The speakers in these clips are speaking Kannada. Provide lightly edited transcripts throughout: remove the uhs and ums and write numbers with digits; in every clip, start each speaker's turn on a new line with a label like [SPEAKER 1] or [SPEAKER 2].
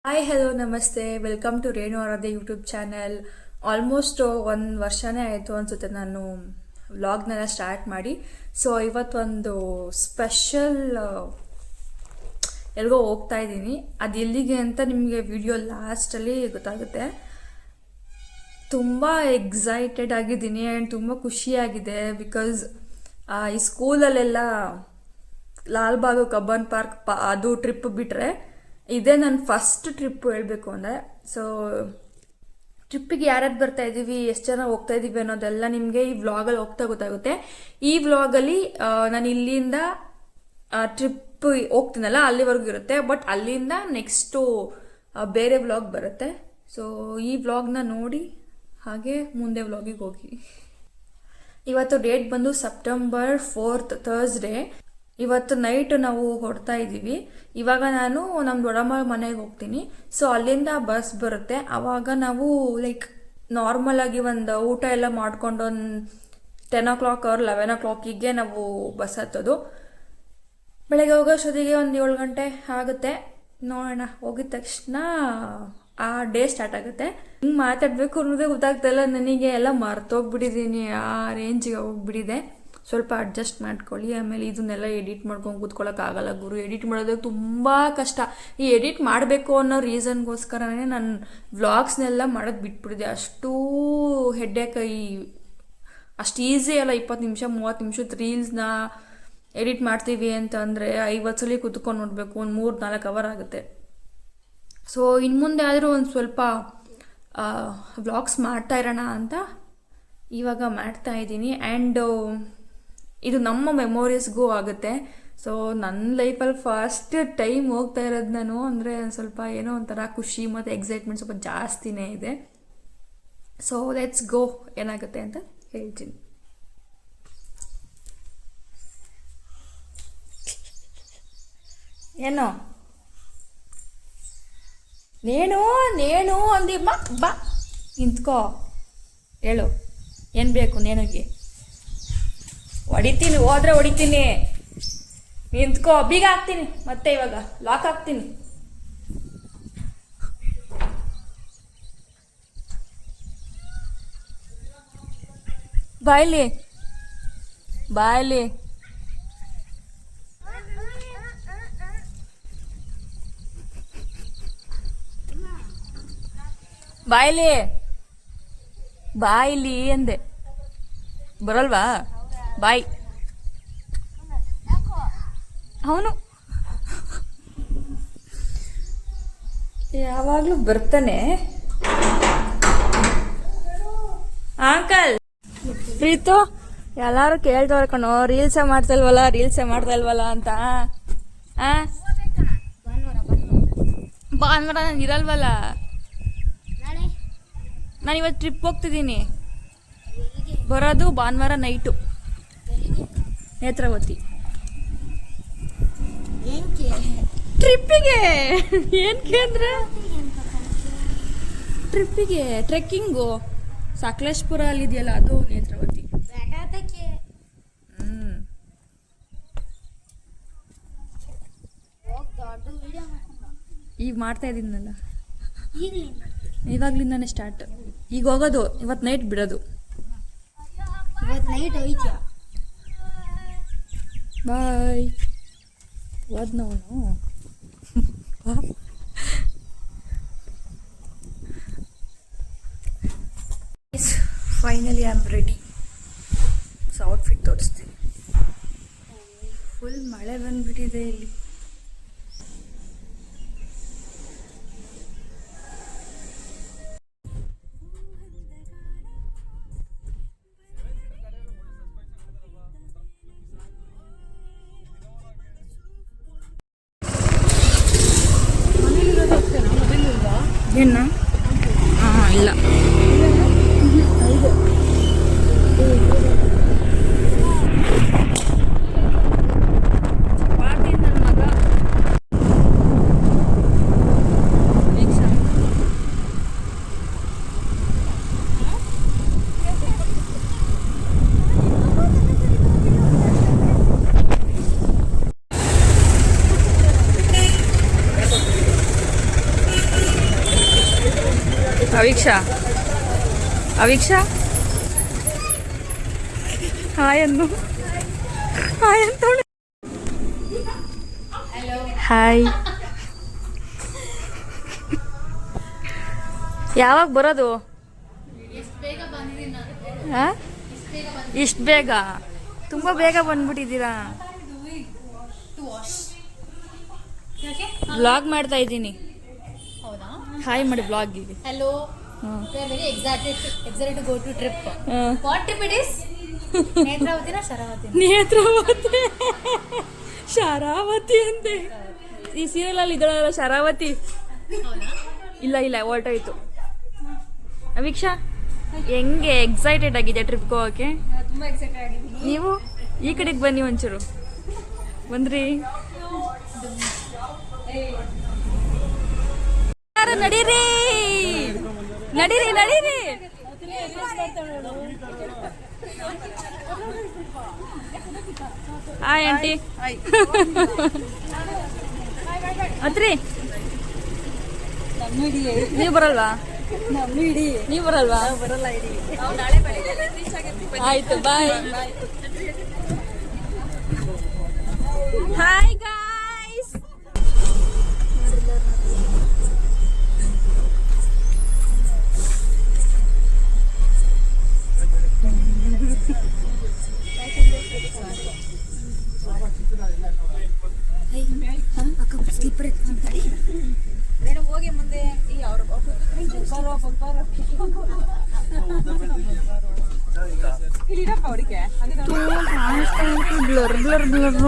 [SPEAKER 1] ಹಾಯ್ ಹಲೋ ನಮಸ್ತೆ, welcome to Renu Aradhya YouTube channel. Almost ಒಂದು ವರ್ಷನೇ ಆಯಿತು ಅನಿಸುತ್ತೆ ನಾನು ವ್ಲಾಗ್ನೆಲ್ಲ ಸ್ಟಾರ್ಟ್ ಮಾಡಿ. ಸೊ ಇವತ್ತೊಂದು ಸ್ಪೆಷಲ್ ಎಲ್ಗೋ ಹೋಗ್ತಾ ಇದ್ದೀನಿ. ಅದು ಎಲ್ಲಿಗೆ ಅಂತ ನಿಮಗೆ ವಿಡಿಯೋ ಲಾಸ್ಟಲ್ಲಿ ಗೊತ್ತಾಗುತ್ತೆ. ತುಂಬ ಎಕ್ಸೈಟೆಡ್ ಆಗಿದ್ದೀನಿ ಆ್ಯಂಡ್ ತುಂಬ ಖುಷಿಯಾಗಿದೆ. ಬಿಕಾಸ್ ಈ ಸ್ಕೂಲಲ್ಲೆಲ್ಲ ಲಾಲ್ಬಾಗು ಕಬ್ಬನ್ ಪಾರ್ಕ್ ಅದು ಟ್ರಿಪ್ ಬಿಟ್ಟರೆ ಇದೇ ನನ್ನ ಫಸ್ಟ್ ಟ್ರಿಪ್ಪು ಹೇಳಬೇಕು ಅಂದರೆ. ಸೊ ಟ್ರಿಪ್ಪಿಗೆ ಯಾರ್ಯಾರು ಬರ್ತಾ ಇದ್ದೀವಿ, ಎಷ್ಟು ಜನ ಹೋಗ್ತಾ ಇದ್ದೀವಿ ಅನ್ನೋದೆಲ್ಲ ನಿಮಗೆ ಈ ವ್ಲಾಗಲ್ಲಿ ಹೋಗ್ತಾ ಗೊತ್ತಾಗುತ್ತೆ. ಈ ವ್ಲಾಗಲ್ಲಿ ನಾನು ಇಲ್ಲಿಂದ ಟ್ರಿಪ್ ಹೋಗ್ತೀನಲ್ಲ ಅಲ್ಲಿವರೆಗೂ ಇರುತ್ತೆ. ಬಟ್ ಅಲ್ಲಿಂದ ನೆಕ್ಸ್ಟು ಬೇರೆ ವ್ಲಾಗ್ ಬರುತ್ತೆ. ಸೊ ಈ ವ್ಲಾಗ್ನ ನೋಡಿ ಹಾಗೆ ಮುಂದೆ ವ್ಲಾಗಿಗೆ ಹೋಗಿ. ಇವತ್ತು ಡೇಟ್ ಬಂದು ಸೆಪ್ಟೆಂಬರ್ 4th ಥರ್ಸ್ಡೇ. ಇವತ್ತು ನೈಟ್ ನಾವು ಹೊರಡ್ತಾ ಇದ್ದೀವಿ. ಇವಾಗ ನಾನು ನಮ್ಮ ದೊಡ್ಡಮ್ಮ ಮನೆಗೆ ಹೋಗ್ತೀನಿ. ಸೊ ಅಲ್ಲಿಂದ ಬಸ್ ಬರುತ್ತೆ. ಆವಾಗ ನಾವು ಲೈಕ್ ನಾರ್ಮಲ್ ಆಗಿ ಒಂದು ಊಟ ಎಲ್ಲ ಮಾಡ್ಕೊಂಡು ಒಂದು 10 o'clock or 11 o'clock ನಾವು ಬಸ್ ಹತ್ತೋದು. ಬೆಳಗ್ಗೆ ಹೋಗೋಷ್ಟೊತ್ತಿಗೆ ಒಂದು 7 ಗಂಟೆ ಆಗುತ್ತೆ. ನೋಡೋಣ, ಹೋಗಿದ ತಕ್ಷಣ ಆ ಡೇ ಸ್ಟಾರ್ಟ್ ಆಗುತ್ತೆ. ಹಿಂಗೆ ಮಾತಾಡಬೇಕು ಅನ್ನೋದೇ ಗೊತ್ತಾಗ್ತಾಯಿಲ್ಲ ನನಗೆ. ಎಲ್ಲ ಮರ್ತೋಗ್ಬಿಟ್ಟಿದ್ದೀನಿ, ಆ ರೇಂಜಿಗೆ ಹೋಗ್ಬಿಟ್ಟಿದೆ. ಸ್ವಲ್ಪ ಅಡ್ಜಸ್ಟ್ ಮಾಡ್ಕೊಳ್ಳಿ. ಆಮೇಲೆ ಇದನ್ನೆಲ್ಲ ಎಡಿಟ್ ಮಾಡ್ಕೊಂಡು ಕೂತ್ಕೊಳ್ಳೋಕ್ಕಾಗಲ್ಲ ಗುರು. ಎಡಿಟ್ ಮಾಡೋದಕ್ಕೆ ತುಂಬ ಕಷ್ಟ. ಈ ಎಡಿಟ್ ಮಾಡಬೇಕು ಅನ್ನೋ ರೀಸನ್ಗೋಸ್ಕರನೇ ನಾನು ವ್ಲಾಗ್ಸ್ನೆಲ್ಲ ಮಾಡೋದು ಬಿಟ್ಬಿಟ್ಟಿದೆ. ಅಷ್ಟು ಹೆಡ್ಡೇಕ್. ಅಷ್ಟು ಈಸಿ ಅಲ್ಲ 20 ನಿಮಿಷ 30 ನಿಮಿಷದ ರೀಲ್ಸ್ನ ಎಡಿಟ್ ಮಾಡ್ತೀವಿ ಅಂತ ಅಂದರೆ 50 ಸಲ ಕೂತ್ಕೊಂಡು ನೋಡಬೇಕು. ಒಂದು 3-4 ಅವರ್ ಆಗುತ್ತೆ. ಸೊ ಇನ್ನು ಮುಂದೆ ಆದರೂ ಒಂದು ಸ್ವಲ್ಪ ವ್ಲಾಗ್ಸ್ ಮಾಡ್ತಾ ಇರೋಣ ಅಂತ ಇವಾಗ ಮಾಡ್ತಾ ಇದ್ದೀನಿ. ಆ್ಯಂಡ್ ಇದು ನಮ್ಮ ಮೆಮೊರೀಸ್ಗೂ ಆಗುತ್ತೆ. ಸೊ ನನ್ನ ಲೈಫಲ್ಲಿ ಫಸ್ಟ್ ಟೈಮ್ ಹೋಗ್ತಾ ಇರೋದು ನಾನು. ಅಂದರೆ ಸ್ವಲ್ಪ ಏನೋ ಒಂಥರ ಖುಷಿ ಮತ್ತು ಎಕ್ಸೈಟ್ಮೆಂಟ್ ಸ್ವಲ್ಪ ಜಾಸ್ತಿನೇ ಇದೆ. ಸೊ ಲೆಟ್ಸ್ ಗೋ, ಏನಾಗುತ್ತೆ ಅಂತ ಹೇಳ್ತೀನಿ. ಏನೋ ನೇಣು ಅಂದಿ ಬಾ ನಿಂತ್ಕೋ. ಹೇಳು ಏನು ಬೇಕು ನೇನುಗೆ? ಹೊಡಿತೀನಿ, ಹೋದ್ರೆ ಹೊಡಿತೀನಿ. ನಿಂತ್ಕೋ, ಬೀಗ ಹಾಕ್ತೀನಿ. ಮತ್ತೆ ಇವಾಗ ಲಾಕ್ ಹಾಕ್ತೀನಿ. ಬಾಯ್ಲಿ ಬಾಯ್ಲಿ ಬಾಯ್ಲಿ ಬಾಯ್ಲಿ ಅಂದೆ. ಬರಲ್ವಾ? ಬಾಯ್. ಅವನು ಯಾವಾಗಲೂ ಬರ್ತಾನೆ. ಅಂಕಲ್ ಪ್ರೀತು ಎಲ್ಲರೂ ಕೇಳ್ತವ್ರೆ ಕಣೋ, ರೀಲ್ಸೇ ಮಾಡ್ತಾ ಇಲ್ವಲ್ಲ ಅಂತ. ಭಾನುವಾರ ನಾನು ಇರಲ್ವಲ್ಲ. ನಾನು ಇವತ್ತು ಟ್ರಿಪ್ ಹೋಗ್ತಿದ್ದೀನಿ. ಬರೋದು ಭಾನುವಾರ ನೈಟು ನೇತ್ರಾವತಿ ಟ್ರಿಪ್ಪಿಗೆ. ಏನಕ್ಕೆ ಅಂದರೆ ಟ್ರಿಪ್ಪಿಗೆ ಟ್ರೆಕ್ಕಿಂಗು ಸಕಲೇಶ್ಪುರ ಅಲ್ಲಿದೆಯಲ್ಲ, ಅದು ನೇತ್ರಾವತಿ. ಈಗ ಮಾಡ್ತಾ ಇದ್ದೀನಲ್ಲ, ಇವಾಗ್ಲಿಂದಾನೆ ಸ್ಟಾರ್ಟ್. ಈಗ ಹೋಗೋದು, ಇವತ್ತು ನೈಟ್ ಬಿಡೋದು. ಬಾಯ್. ಹೋದ್ನವನು. Finally I am ready. So outfit ತೋರಿಸ್ತೀನಿ. ಫುಲ್ ಮಳೆ ಬಂದ್ಬಿಟ್ಟಿದೆ ಇಲ್ಲಿ. ಏನ? ಹಾಂ, ಇಲ್ಲ. ಅವಿಕ್ಷಾ ಅವಿಕ್ಷಾ ಹಾಯ್ ಅನ್ನು ಹಾಯ್ ಅಂತ ಹಾಯ್. ಯಾವಾಗ ಬರೋದು? ಇಷ್ಟು ಬೇಗ? ತುಂಬ ಬೇಗ ಬಂದ್ಬಿಟ್ಟಿದ್ದೀರಾ. ಬ್ಲಾಗ್ ಮಾಡ್ತಾ ಇದ್ದೀನಿ. ಹಾಯ್ ಮಾಡಿ ಬ್ಲಾಗಿಗೆ.
[SPEAKER 2] Hello. We are very excited to go to trip. What trip it is? Netravati ನಾ ಶರಾವತಿ?
[SPEAKER 1] ನೇತ್ರಾವತಿ ಶರಾವತಿ ಅಂತೆ. ಈ ಸೀರಿಯಲ್ ಅಲ್ಲಿ ಇದ್ದಾಳಲ್ಲ ಶರಾವತಿ. ಇಲ್ಲ ಇಲ್ಲ ಹೊರಟೋಯ್ತು. ಅವಿಕ್ಷಾ ಹೆಂಗೆ ಎಕ್ಸೈಟೆಡ್ ಆಗಿದೆ ಟ್ರಿಪ್ಗೆ ಹೋಗೋಕ್ಕೆ?
[SPEAKER 2] ತುಂಬಾ ಎಕ್ಸೈಟೆಡ್ ಆಗಿದ್ದೀನಿ.
[SPEAKER 1] ನೀವು ಈ ಕಡೆಗೆ ಬನ್ನಿ ಒಂಚೂರು. ಬಂದ್ರಿ? ನಡೀರಿ ನಡೀರಿ ನಡೀರಿ. Hi aunty. ಅತ್ರಿ ನೀವು ಬರಲ್ವಾ? ನೀವು ಬರಲ್ವಾ? ಆಯ್ತು ಬಾಯ್. Hi guys.
[SPEAKER 2] ಹೋಗಿ ಮುಂದೆ
[SPEAKER 1] ಬ್ಲರ್ ಬ್ಲರ್ ಬ್ಲರ್.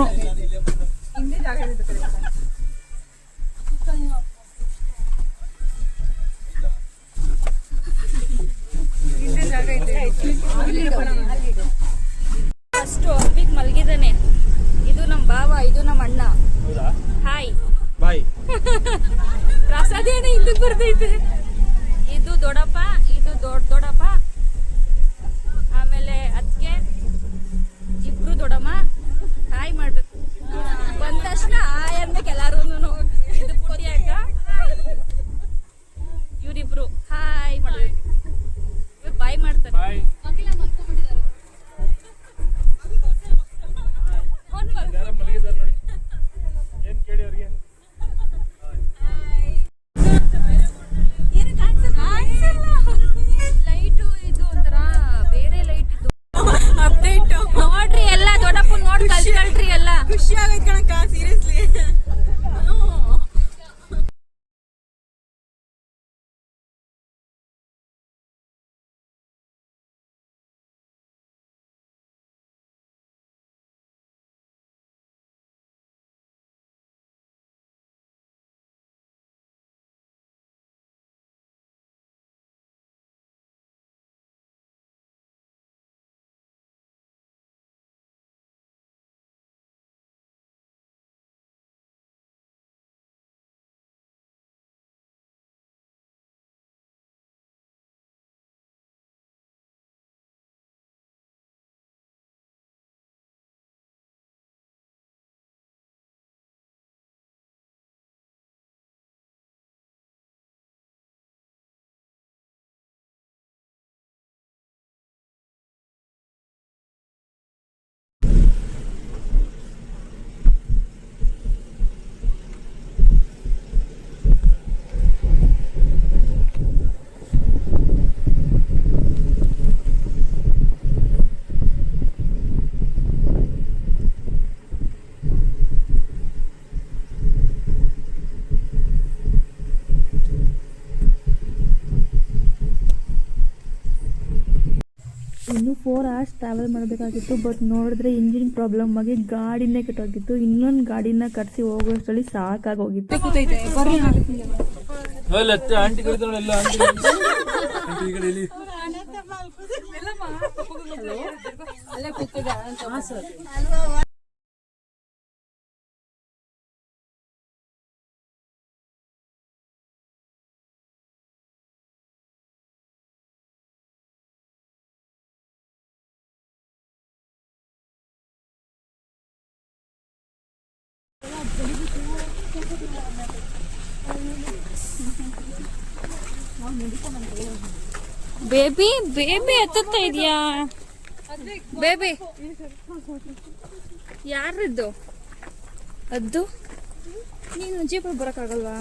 [SPEAKER 1] ಅಷ್ಟು ಅರ್ಬಿಗ್ ಮಲಗಿದ್ದಾನೆ. ಇದು ನಮ್ಮ ಬಾವ, ಇದು ನಮ್ಮ ಅಣ್ಣ. Hi
[SPEAKER 3] bye.
[SPEAKER 1] ಪ್ರಸಾದ ಏನು ಹಿಂದಕ್ಕೆ ಬರ್ತೈತೆ. ಇದು ದೊಡ್ಡಪ್ಪ, ಇದು ದೊಡ್ಡಪ್ಪ, ಆಮೇಲೆ ಅದಕ್ಕೆ ಇಬ್ರು ದೊಡ್ಡಮ್ಮ. ಹಾಯ್ ಮಾಡ್ಬೇಕು. ಬಂದ ತಕ್ಷಣ ಹಾಯ್ ಅನ್ಬೇಕು ಎಲ್ಲಾರು. ಇದು ಪುಟ್ಟಿ ಅಕ್ಕ, ಇವರಿಬ್ರು ಹಾಯ್ ಮಾಡ್ಬೇಕು. ಇವ್ರು ಬಾಯ್ ಮಾಡ್ತಾರೆ.
[SPEAKER 3] ಬಾಯ್. ಯಾರೋ ಮಲಗಿದ್ದಾರೆ ನೋಡಿ. ಏನ್ ಕೇಳಿ ಅವ್ರಿಗೆ?
[SPEAKER 1] ಲೈಟು ಇದು ಒಂಥರ ಬೇರೆ ಲೈಟ್ ಇದು. ಅಪ್ಡೇಟ್ ನೋಡ್ರಿ ಎಲ್ಲ. ದೊಡ್ಡಪ್ಪ ನೋಡಿ ಕಲ್ತ್ಕೊಳ್ರಿ ಎಲ್ಲ.
[SPEAKER 2] ಖುಷಿ ಆಗೈತೆ ಕಣಕ್ಕ, ಸೀರಿಯಸ್ಲಿ.
[SPEAKER 1] ಇನ್ನೂ 4 hours ಟ್ರಾವೆಲ್ ಮಾಡಬೇಕಾಗಿತ್ತು. ಬಟ್ ನೋಡಿದ್ರೆ ಇಂಜಿನ್ ಪ್ರಾಬ್ಲಮ್ ಆಗಿ ಗಾಡಿನೇ ಕೆಟ್ಟೋಗಿತ್ತು. ಇನ್ನೊಂದು ಗಾಡಿನ ಕರೆಸಿ ಹೋಗೋಷ್ಟರಲ್ಲಿ ಸಾಕಾಗೋಗಿತ್ತು.
[SPEAKER 3] ಆಂಟಿ ಕರೀತಾಳೆ.
[SPEAKER 1] ಬೇಬಿ ಬೇಬಿ ಎತ್ತುತ್ತಾ ಇದೆಯಾ ಬೇಬಿ ಯಾರದ್ದು ಅದು ನೀನು ಜೀಪಲ್ಲಿ ಬರೋಕ್ಕಾಗಲ್ವಾ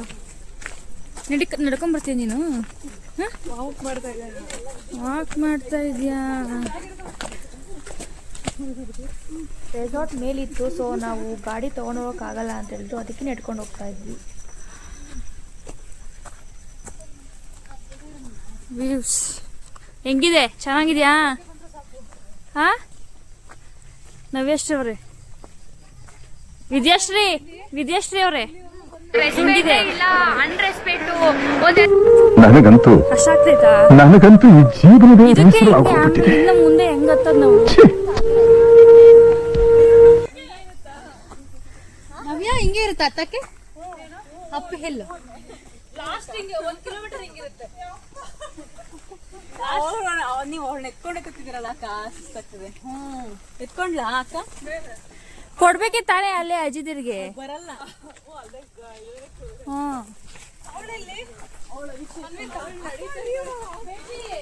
[SPEAKER 1] ನಡ್ಕೊಂಬರ್ತೀಯ ನೀನು ವಾಕ್ ಮಾಡ್ತಾ ಇದೀಯಾ ರೆಸಾರ್ಟ್ ಮೇಲಿತ್ತು ಸೊ ನಾವು ಗಾಡಿ ತೊಗೊಂಡು ಹೋಗೋಕ್ಕಾಗಲ್ಲ ಅಂತ ಹೇಳಿದ್ರು ಅದಕ್ಕೆ ನೆಡ್ಕೊಂಡು ಹೋಗ್ತಾ ಇದ್ವಿ ವ್ಯೂಸ್ ಹೆಂಗಿದೆ ಚೆನ್ನಾಗಿದ್ಯಾ ಹಾ ನವ್ಯಶ್ರೀ ಅವ್ರೆ ವಿದ್ಯಾಶ್ರೀ ಅವ್ರೆ ಹೆಂಗಿದೆ
[SPEAKER 4] ನನಗಂತೂ ಈ ಜೀವನವೇ
[SPEAKER 1] ಇದಕ್ಕೆ ಇನ್ನು ಮುಂದೆ ಹೆಂಗತ್ತದ ನಾವು
[SPEAKER 2] ನವ್ಯ ಹಿಂಗೆ ಇರುತ್ತೆ ಹತ್ತಕ್ಕೆ ಅಪ್ ಹಿಲ್
[SPEAKER 5] ನೀವು ಅವಳನ್ನ ಎತ್ಕೊಂಡೆ ಕೂತಿದ್ದೀರಲ್ಲ ಅಕ್ಕ ಸುಸ್ತಾಗ್ತದೆ ಎತ್ಕೊಂಡ್ಲಾ ಅಕ್ಕ
[SPEAKER 1] ಕೊಡ್ಬೇಕೆ ತಾನೇ ಅಲ್ಲೇ ಅಜಿದಿರ್ಗೆ
[SPEAKER 5] ಬರಲ್ಲ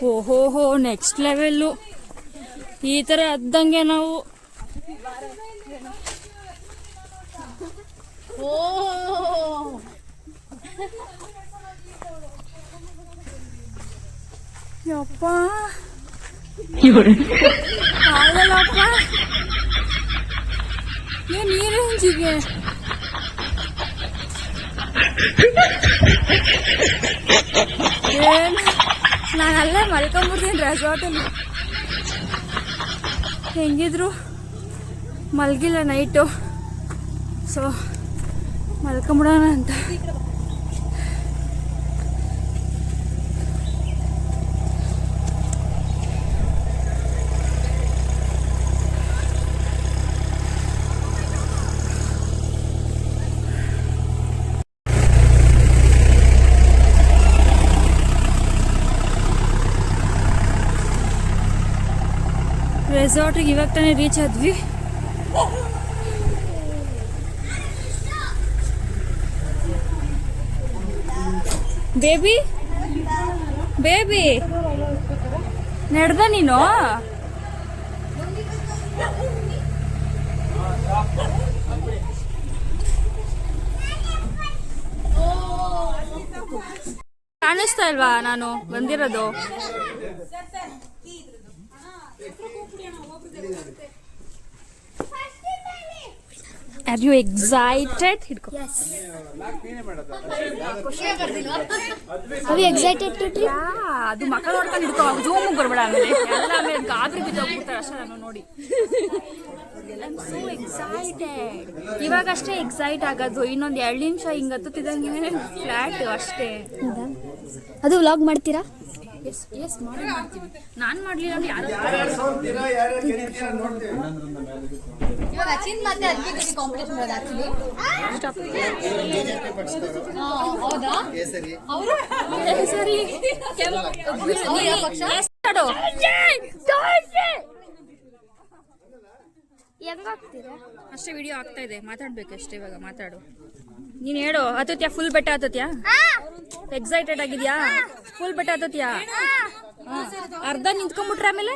[SPEAKER 1] ಓಹೋ ನೆಕ್ಸ್ಟ್ ಲೆವೆಲ್ಲು ಈ ತರ ಹದ್ದಂಗೆ ನಾವು ಯಪ್ಪ ಆಗಲ್ಲಪ್ಪ ಏನ್ ಈ ರೇಂಜಿಗೆ ನಾನು ಅಲ್ಲೇ ಮಲ್ಕೊಂಡ್ಬಿಡ್ತೀನಿ ರೆಸಾರ್ಟಲ್ಲಿ ಹೆಂಗಿದ್ರು ಮಲ್ಗಿಲ್ಲ ನೈಟು ಸೊ ಮಲ್ಕೊಂಬಿಡೋಣ ಅಂತ ರೆಸಾರ್ಟಿಗೆ ಇವಾಗ ತಾನೇ ರೀಚ್ ಆದ್ವಿ ಬೇಬಿ ಬೇಬಿ ನಡೆದ ನೀನು ಕಾಣಿಸ್ತಾ ಇಲ್ವಾ ನಾನು ಬಂದಿರೋದು Are you excited?
[SPEAKER 2] Are you excited to trip?
[SPEAKER 1] ಅದು ಮಕ್ಕಳು ನೋಡ್ಕೊಂಡು ಹಿಡ್ಕೊ ಜೂಮ್ ಬರ್ಬೇಡ ಆಮೇಲೆ ಎಲ್ಲ ಆಮೇಲೆ ಗಾಬರಿ ಬಿದ್ದೋಗ್ಬಿಡ್ತಾರೆ ಅಷ್ಟೇ ನಾನು ನೋಡಿ ಇವಾಗಷ್ಟೇ ಎಕ್ಸೈಟ್ ಆಗೋದು ಇನ್ನೊಂದು 2 ನಿಮಿಷ ಹಿಂಗೆ ಹತ್ತುತ್ತಿದ್ದಂಗೆ ಫ್ಲಾಟ್ ಅಷ್ಟೇ
[SPEAKER 2] ಅದು ವ್ಲಾಗ್ ಮಾಡ್ತೀರಾ
[SPEAKER 1] ಎಸ್ ಮಾಡ್ತೀವಿ ನಾನು ಮಾಡಲಿಲ್ಲ ಅಂದ್ರೆ ಯಾರು
[SPEAKER 2] ಇವಾಗ ಅಚಿನ್ ಮತ್ತೆ ಅದ್ಭುತ ಕಾಂಪಿಟೇಷನ್ ಇರೋದು ಆಕ್ಚುಲಿ ಹೌದಾ ಅವರು
[SPEAKER 1] ಸರಿ ಅಷ್ಟೇ ವಿಡಿಯೋ ಆಗ್ತಾ ಇದೆ ಮಾತಾಡ್ಬೇಕಷ್ಟೇ ಇವಾಗ ಮಾತಾಡು ನೀನ್ ಹೇಳು ಹತ್ತತ್ಯಾ ಫುಲ್ ಬೆಟ್ಟ ಹತ್ತತ್ಯಾ ಎಕ್ಸೈಟೆಡ್ ಆಗಿದ್ಯಾ ಫುಲ್ ಬೆಟ್ಟ ಹತ್ತತ್ಯಾ ಅರ್ಧ ನಿಂತ್ಕೊಂಡ್ಬಿಟ್ರೆ ಆಮೇಲೆ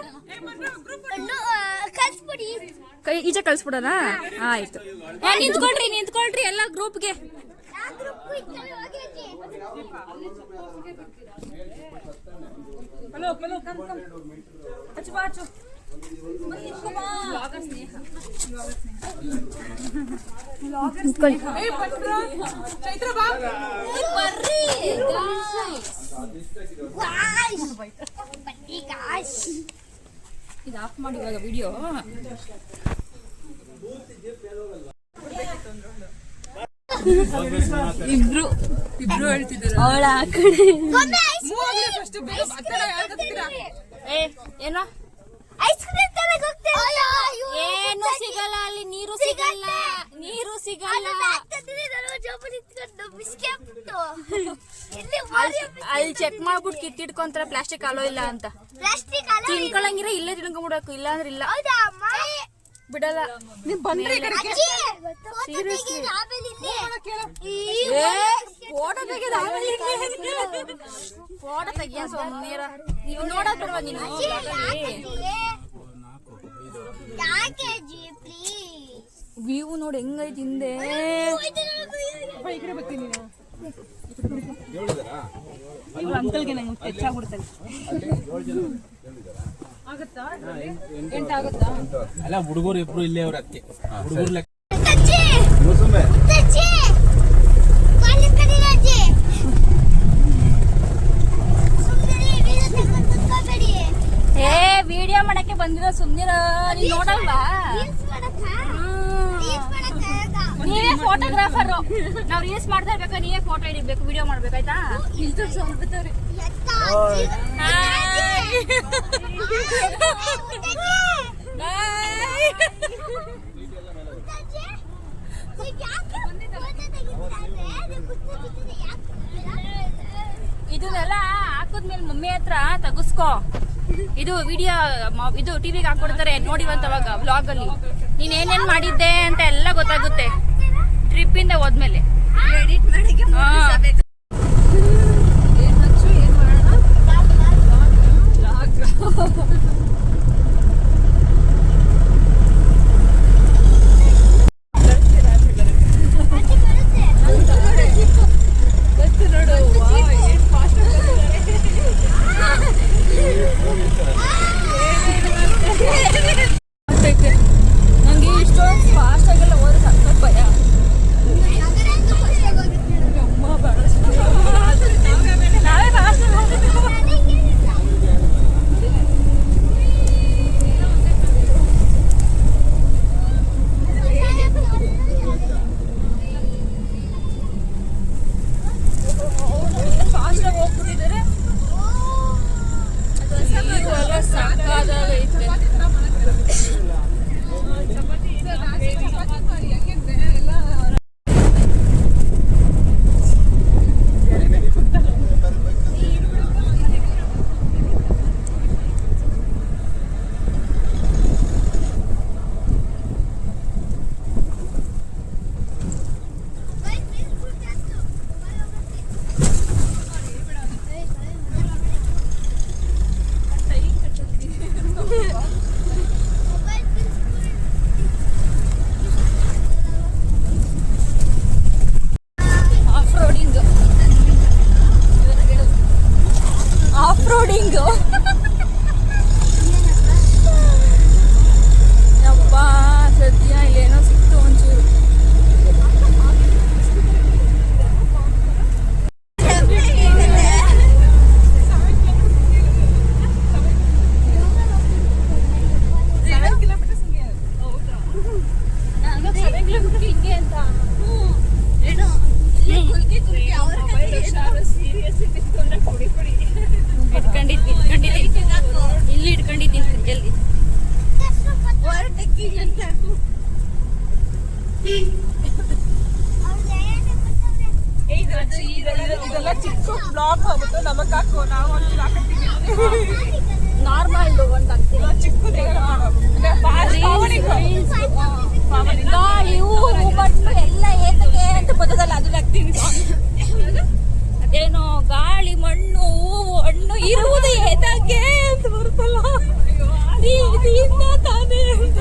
[SPEAKER 1] ಕೈ ಈಚೆ ಕಳ್ಸ್ಬಿಡೋಣ ಆಯ್ತು ನಿಂತ್ಕೊಳ್ರಿ ಎಲ್ಲ ಗ್ರೂಪ್ಗೆ ಇದು ಆಫ್ ಮಾಡಿ ಇವಾಗ ವಿಡಿಯೋ ಇಬ್ರು ಹೇಳ್ತಿದ್ದಾರೆ ಅವಳ ಆ ಕಡೆ ಏನೋ ಏನು ಸಿಗಲ್ಲ ಅಲ್ಲಿ ನೀರು ಸಿಗಲ್ಲ ಅಲ್ಲಿ ಚೆಕ್ ಮಾಡ್ಬಿಟ್ಟು ಕಿತ್ತಿಡ್ಕೊಂತಾರ ಪ್ಲಾಸ್ಟಿಕ್ ಅಲೋ ಇಲ್ಲ ಅಂತ ತಿನ್ಕೊಳಂಗಿರ ಇಲ್ಲೇ ತಿನ್ಕೊಂಡ್ಬಿಡಕು ಇಲ್ಲ ಅಂದ್ರೆ ಇಲ್ಲ ಬಿಡಲ್ಲ ಫೋಟೋ ತೆಗೆದು
[SPEAKER 2] ಫೋಟೋ ತೆಗಿಯ ಸುಮ್ಮನೆ ನೀವು ನೋಡೋದ್ ಬಿಡುವ ನೀನು ವ್ಯೂ ನೋಡಿ ಹೆಂಗೈತಿ ಹಿಂದೆ.
[SPEAKER 5] ಅಂಕಲ್ಗೆ ನಂಗೆ ಹೆಚ್ಚಾಗ್ಬಿಡ್ತಾರೆ.
[SPEAKER 3] ಅಲ್ಲ ಹುಡುಗರು ಇಬ್ರು ಇಲ್ಲೇ ಅವ್ರ ಅದಕ್ಕೆ ಹುಡುಗರು ಲೆಕ್ಕ
[SPEAKER 2] ಏ ವಿಡಿಯೋ ಮಾಡಕ್ಕೆ ಬಂದಿರೋ ಸುಮ್ನಿರ ನೀನ್ ನೋಡಲ್ವಾ? ನೀವೇ ಫೋಟೋಗ್ರಾಫರ್, ನಾವ್ ರೀಲ್ಸ್ ಮಾಡ್ತಾ ಇರ್ಬೇಕು, ನೀವೇ ಫೋಟೋ ಹಿಡಿಬೇಕು, ವಿಡಿಯೋ ಮಾಡ್ಬೇಕಾಯ್ತಾ? ಇದನ್ನೆಲ್ಲ ಹಾಕದ್ಮೇಲೆ ಮಮ್ಮಿ ಹತ್ರ ತಗಸ್ಕೋ. ಇದು ವಿಡಿಯೋ ಇದು ಟಿವಿಗೆ ಹಾಕೊಡ್ತಾರೆ ನೋಡಿವಂತವಾಗ ವ್ಲಾಗ್ ಅಲ್ಲಿ ನೀನ್ ಏನೇನ್ ಮಾಡಿದ್ದೆ ಅಂತ ಎಲ್ಲ ಗೊತ್ತಾಗುತ್ತೆ ಟ್ರಿಪ್ ಇಂದ ಹೋದ್ಮೇಲೆ. ನಂಗೆ ಇಷ್ಟೊಂದು ಫಾಸ್ಟ್ ಆಗೆಲ್ಲ ಹೋದ್ರೆ ಸಕ್ಕ ಭಯ. ನಾವೇ ಫಾಸ್ಟ್ ಫಾಸ್ಟ್ ಆಗಿ ಹೋಗ್ಬಿಟ್ಟಿದ್ದಾರೆ. ಸಾಕಾಗೈತೆ. ಆಫ್ ರೋಡಿಂಗ್ ಯಪ್ಪ ಸದ್ಯ ಇಲ್ಲೇನೋ ಸಿಕ್ತು ಒಂಚೂರು. ಹಿಂಗೆ ಅಂತ ಇಲ್ಲಿ ಇಟ್ಕೊಂಡಿದ್ದೀನಿ ಫ್ರಿಜ್ಜಲ್ಲಿ.
[SPEAKER 5] ಇದೆಲ್ಲ ಚಿಕ್ಕ ಬ್ಲಾಗ್ ಹೋಗ್ಬಿಟ್ಟು ನಮಗ್ ಹಾಕೋ, ನಾವು ಒಂದು ಹಾಕತ್ತೀವಿ.
[SPEAKER 2] ನಾರ್ಮಲ್ ಒಂದು ಹಾಕ್ತೀನಿ.
[SPEAKER 5] ಚಿಕ್ಕದೇ
[SPEAKER 2] ಗಾಳಿ ಹೂವು ಮಣ್ಣು ಎಲ್ಲ ಏತಕ್ಕೆ ಅಂತ ಬದದಲ್ಲ ಅದನ್ನ ಹಾಕ್ತೀನಿ. ಅದೇನೋ ಗಾಳಿ ಮಣ್ಣು ಹೂವು ಹಣ್ಣು ಇರುವುದು ಏತಕ್ಕೆ ಅಂತ ಬರುತ್ತಲ್ಲ ಇದರಿಂದ ತಾನೇ ಅಂತ.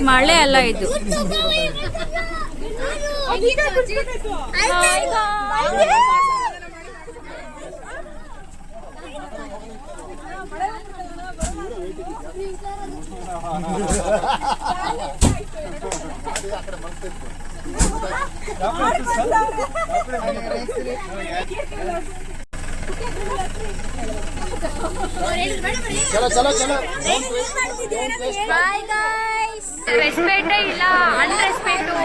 [SPEAKER 2] ಮಳೆ ಅಲ್ಲ ಇದು. Hi guys. ರೆಸ್ಪೆಕ್ಟೇ ಇಲ್ಲ, ಅನ್ರೆಸ್ಪೆಕ್ಟು.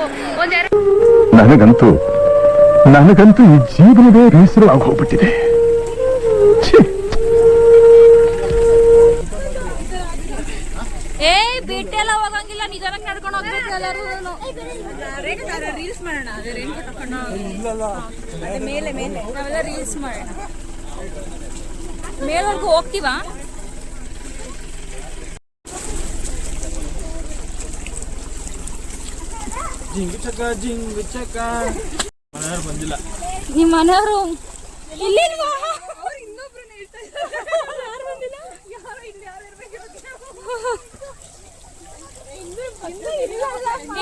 [SPEAKER 4] ನನಗಂತೂ ಈ ಜೀವನವೇ ಬೇಸರ ಆಗೋಗ್ಬಿಟ್ಟಿದೆ.
[SPEAKER 2] ಏ ಬಿಟ್ಟೆಲ್ಲ ಹೋಗಂಗಿಲ್ಲ, ನಿಧಾನಕ್ಕೆ ನಡ್ಕೊಂಡು ಹೋಗ್ಬೇಕು ಎಲ್ಲರೂ.
[SPEAKER 5] ರೀಲ್ಸ್ ಮಾಡೋಣ. ಅದೇ ಮೇಲೆ ಮೇಲೆ
[SPEAKER 2] ನಾವೆಲ್ಲ ರೀಲ್ಸ್ ಮಾಡೋಣ. ಮೇಲ್ವರೆಗೂ ಹೋಗ್ತೀವಾ?
[SPEAKER 3] ಜಿಂಗ್ ಚಕ ಮನೆಯವ್ರು ಬಂದಿಲ್ಲ.
[SPEAKER 2] ನಿಮ್ಮ ಮನೆಯವರು ಇಲ್ಲಿಲ್ವಾ?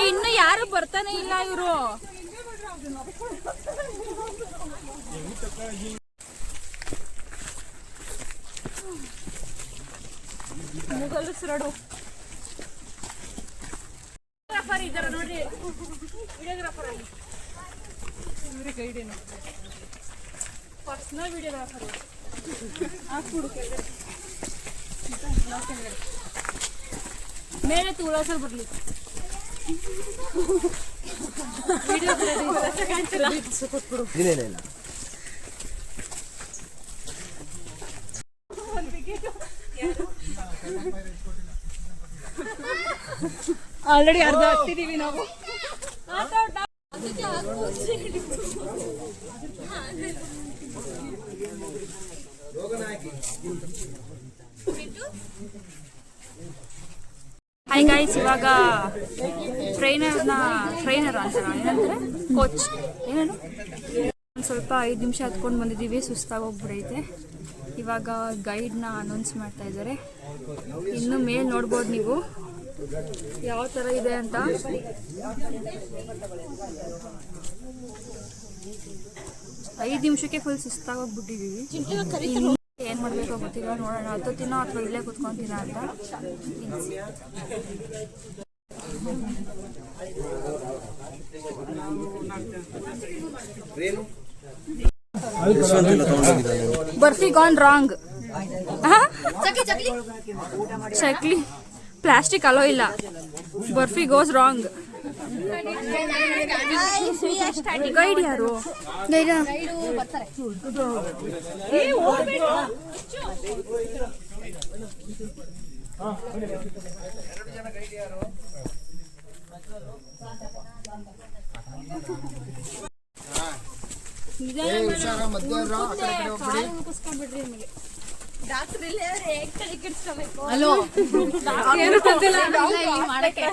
[SPEAKER 2] ಇನ್ನು ಯಾರು ಬರ್ತಾನೆ ಇಲ್ಲ ಇವರು. ಮುಗಲ್ಸ್ರಡು ಇದ್ದಾರೆ ನೋಡ್ರಿ, ವಿಡಿಯೋಗ್ರಾಫರ್ ಅಲ್ಲಿ. ಇವ್ರ ಗೈಡ್ ಏನು ಪರ್ಸನಲ್ ವಿಡಿಯೋಗ್ರಾಫರ್ ಹಾಕ್ಬಿಡು ಮೇಲೆ ತುಳಸರ್ ಬರ್ಲಿ.
[SPEAKER 5] ಆಲ್ರೆಡಿ ಅರ್ಧ ಆಗ್ತಿದೀವಿ ನಾವು.
[SPEAKER 2] ಹಾಯ್ ಗೈಸ್, ಇವಾಗ ಟ್ರೈನರ್ ಅಂತಾರ, ಏನಂತಾರೆ ಕೋಚ್, ಏನೇನು ಒಂದು ಸ್ವಲ್ಪ 5 ನಿಮಿಷ ಹತ್ಕೊಂಡು ಬಂದಿದ್ದೀವಿ. ಸುಸ್ತಾಗಿ ಹೋಗ್ಬಿಡೈತೆ. ಇವಾಗ ಗೈಡ್ನ ಅನೌನ್ಸ್ ಮಾಡ್ತಾ ಇದ್ದಾರೆ. ಇನ್ನು ಮೇಲೆ ನೋಡ್ಬೋದು ನೀವು ಯಾವ ಥರ ಇದೆ ಅಂತ. ಐದು ನಿಮಿಷಕ್ಕೆ ಫುಲ್ ಸುಸ್ತಾಗಿ ಹೋಗ್ಬಿಟ್ಟಿದ್ದೀವಿ. ಏನು ಮಾಡಬೇಕೋ ಗೊತ್ತಿಲ್ಲ, ನೋಡೋಣ. ಹತ್ತೋತಿನೋ ಅಥವಾ ಇಲ್ಲೇ ಕುತ್ಕೊತೀನ ಅಂತ. Barfi gone wrong. Chakli plastic ಅಲೋ ಇಲ್ಲ. Barfi goes wrong. ಗೈಡ್ ಯಾರು? ಗೈಡ್
[SPEAKER 5] ಹಲೋ, ಏನು ಗೊತ್ತಿಲ್ಲ ಮಾಡಕ್ಕೆ.